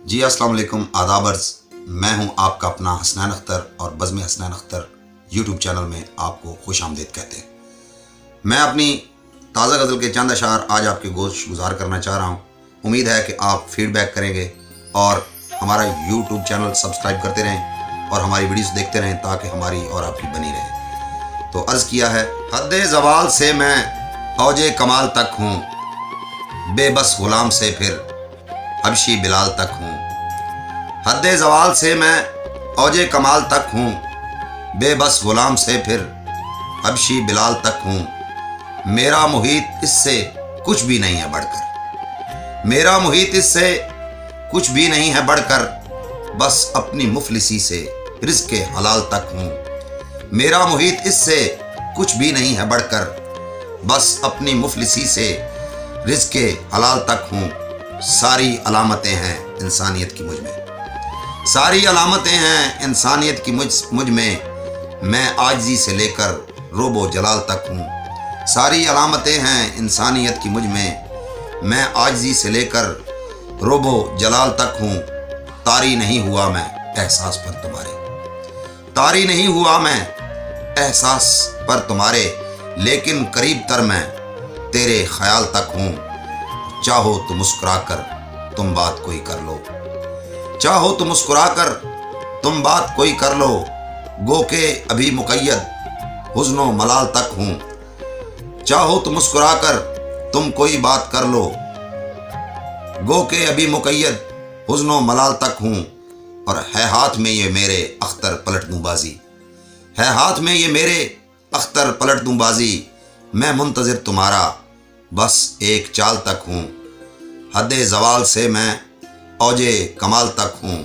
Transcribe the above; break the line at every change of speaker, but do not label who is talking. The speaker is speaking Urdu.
جی السلام علیکم، آداب عرض۔ میں ہوں آپ کا اپنا حسنین اختر اور بزم حسنین اختر یوٹیوب چینل میں آپ کو خوش آمدید کہتے ہیں۔ میں اپنی تازہ غزل کے چند اشعار آج آپ کے گوش گزار کرنا چاہ رہا ہوں۔ امید ہے کہ آپ فیڈ بیک کریں گے اور ہمارا یوٹیوب چینل سبسکرائب کرتے رہیں اور ہماری ویڈیوز دیکھتے رہیں تاکہ ہماری اور آپ کی بنی رہے۔ تو عرض کیا ہے، حد زوال سے میں اوج کمال تک ہوں، بے بس غلام سے پھر حبشی بلال تک ہوں۔ حد زوال سے میں اوج کمال تک ہوں، بے بس غلام سے پھر حبشی بلال تک ہوں۔ میرا محیط اس سے کچھ بھی نہیں ہے بڑھ کر، میرا محیط اس سے کچھ بھی نہیں ہے بڑھ کر، بس اپنی مفلسی سے رزق حلال تک ہوں۔ میرا محیط اس سے کچھ بھی نہیں ہے بڑھ کر، بس اپنی مفلسی سے رزق حلال تک ہوں۔ ساری علامتیں ہیں انسانیت کی مجھ میں، ساری علامتیں ہیں انسانیت کی مجھ میں عاجزی سے لے کر روب و جلال تک ہوں۔ ساری علامتیں ہیں انسانیت کی میں عاجزی سے لے کر روب و جلال تک ہوں۔ طاری نہیں ہوا میں احساس پر تمہارے، طاری نہیں ہوا میں احساس پر تمہارے، لیکن قریب تر میں تیرے خیال تک ہوں۔ چاہو تو مسکرا کر تم بات کوئی کر لو، چاہو تو مسکرا کر تم بات کوئی کر لو، گو کہ ابھی مقید حزن و ملال تک ہوں۔ چاہو تو مسکرا کر تم کوئی بات کر لو، گو کہ ابھی مقید حزن و ملال تک ہوں۔ اور ہے ہاتھ میں یہ میرے اختر پلٹ دوں بازی، ہے ہاتھ میں یہ میرے اختر پلٹ دوں بازی، میں منتظر تمہارا بس ایک چال تک ہوں۔ حد زوال سے میں اوج کمال تک ہوں۔